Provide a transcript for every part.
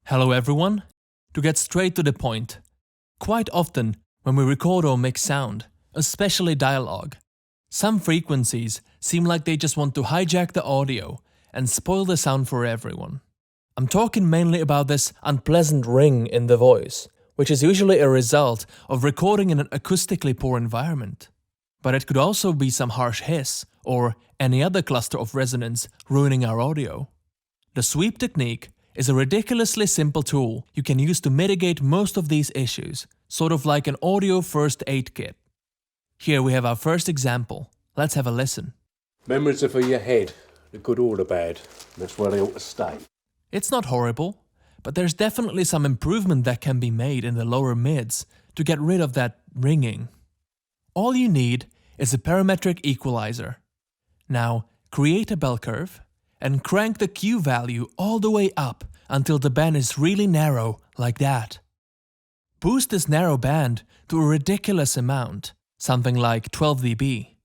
Hello everyone. To get straight to the point, quite often when we record or mix sound, especially dialogue, some frequencies seem like they just want to hijack the audio and spoil the sound for everyone. I'm talking mainly about this unpleasant ring in the voice, which is usually a result of recording in an acoustically poor environment. But it could also be some harsh hiss or any other cluster of resonance ruining our audio. The sweep technique is a ridiculously simple tool you can use to mitigate most of these issues, sort of like an audio first aid kit. Here we have our first example. Let's have a listen. Memories are for your head, the good or the bad. That's where they ought to stay. It's not horrible, but there's definitely some improvement that can be made in the lower mids to get rid of that ringing. All you need is a parametric equalizer. Now, create a bell curve and crank the Q value all the way up until the band is really narrow, like that. Boost this narrow band to a ridiculous amount, something like 12 dB,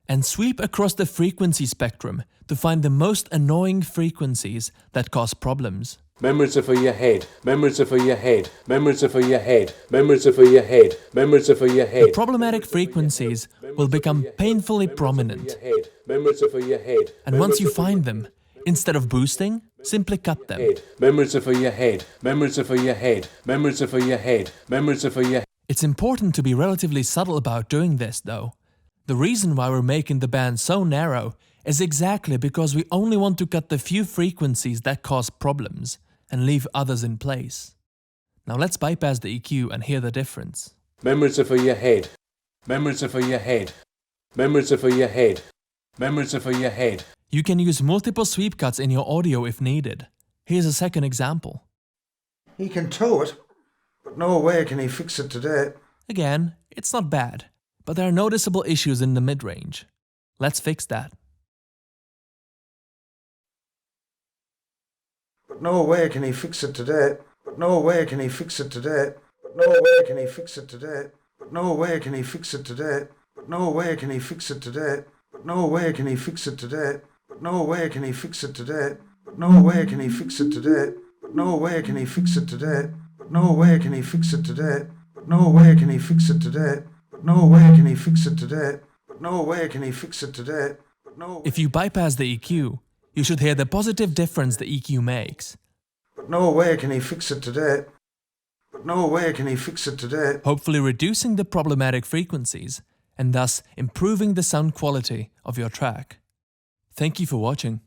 and sweep across the frequency spectrum to find the most annoying frequencies that cause problems. Memories are for your head, memories are for your head, memories are for your head, memories are for your head, memories are for your head. The problematic frequencies will become painfully prominent. Memories are for your head. And once you find them, instead of boosting, simply cut them. Memories are for your head, memories are for your head, memories are for your head, memories are for your head. It's important to be relatively subtle about doing this though. The reason why we're making the band so narrow is exactly because we only want to cut the few frequencies that cause problems and leave others in place. Now let's bypass the EQ and hear the difference. Memories are for your head, memories are for your head, memories are for your head, memories are for your head. You can use multiple sweep cuts in your audio if needed. Here's a second example. He can tow it, but no way can he fix it today. Again, it's not bad, but there are noticeable issues in the mid-range. Let's fix that. But no way can he fix it today. But no way can he fix it today. But no way can he fix it today. But no way can he fix it today. But no way can he fix it today. But no way can he fix it today. But no way can he fix it today. But no way can he fix it today. But no way can he fix it today. But no way can he fix it today. But no way can he fix it today. But no way can he fix it today. But no way can he fix it today. But no. If you bypass the EQ, you should hear the positive difference the EQ makes. But no way can he fix it today. But no way can he fix it today. Hopefully reducing the problematic frequencies and thus improving the sound quality of your track. Thank you for watching.